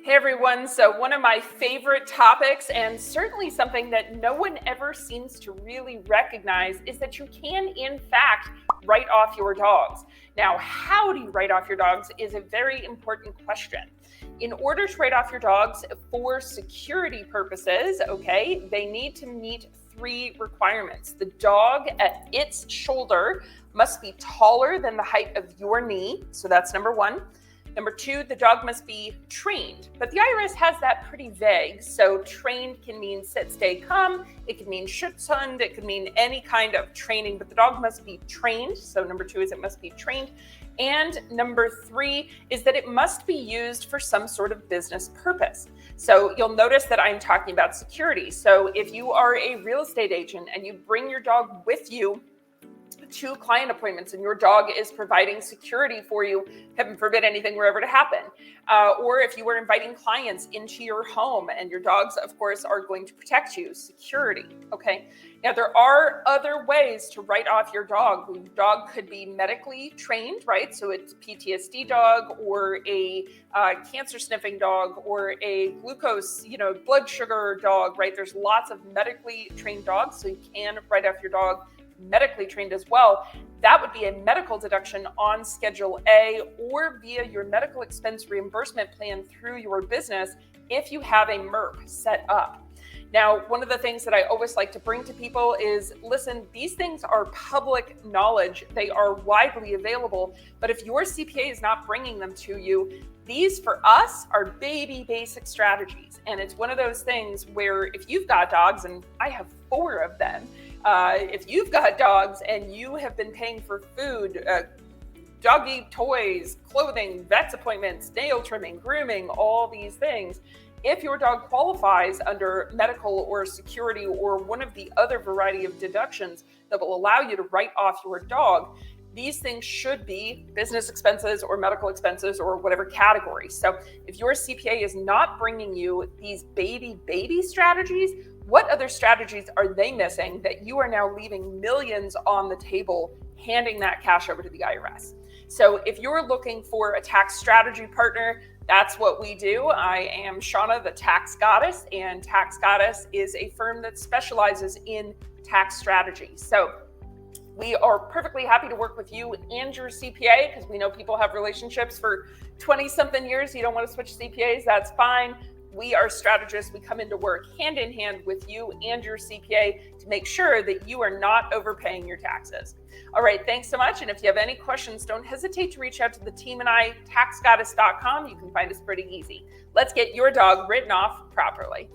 Hey everyone, so one of my favorite topics, and certainly something that no one ever seems to really recognize, is that you can in fact write off your dogs. Now, how do you write off your dogs is a very important question. In order to write off your dogs for security purposes, okay, they need to meet three requirements. The dog at its shoulder must be taller than the height of your knee, so that's number one. Number two, the dog must be trained, but the IRS has that pretty vague. So trained can mean sit, stay, come. It can mean Schutzhund. It could mean any kind of training, but the dog must be trained. So number two is it must be trained. And number three is that it must be used for some sort of business purpose. So you'll notice that I'm talking about security. So if you are a real estate agent and you bring your dog with you to client appointments and your dog is providing security for you, heaven forbid anything were ever to happen. Or if you were inviting clients into your home and your dogs, of course, are going to protect you, security, okay? Now, there are other ways to write off your dog. Your dog could be medically trained, right? So it's a PTSD dog or a cancer sniffing dog or a glucose, blood sugar dog, right? There's lots of medically trained dogs, so you can write off your dog medically trained as well. That would be a medical deduction on Schedule A or via your medical expense reimbursement plan through your business if you have a MERP set up. Now, one of the things that I always like to bring to people is, listen, these things are public knowledge. They are widely available, but if your CPA is not bringing them to you, these for us are baby basic strategies. And it's one of those things where if you've got dogs, and I have 4 of them, if you've got dogs and you have been paying for food, doggy toys, clothing, vet's appointments, nail trimming, grooming, all these things, if your dog qualifies under medical or security or one of the other variety of deductions that will allow you to write off your dog, these things should be business expenses or medical expenses or whatever category. So if your CPA is not bringing you these baby strategies, what other strategies are they missing that you are now leaving millions on the table, handing that cash over to the IRS? So if you're looking for a tax strategy partner, that's what we do. I am Shauna, the Tax Goddess, and Tax Goddess is a firm that specializes in tax strategy. So we are perfectly happy to work with you and your CPA because we know people have relationships for 20-something years. You don't want to switch CPAs, that's fine. We are strategists. We come into work hand in hand with you and your CPA to make sure that you are not overpaying your taxes. All right, thanks so much. And if you have any questions, don't hesitate to reach out to the team and I, taxgoddess.com. You can find us pretty easy. Let's get your dog written off properly.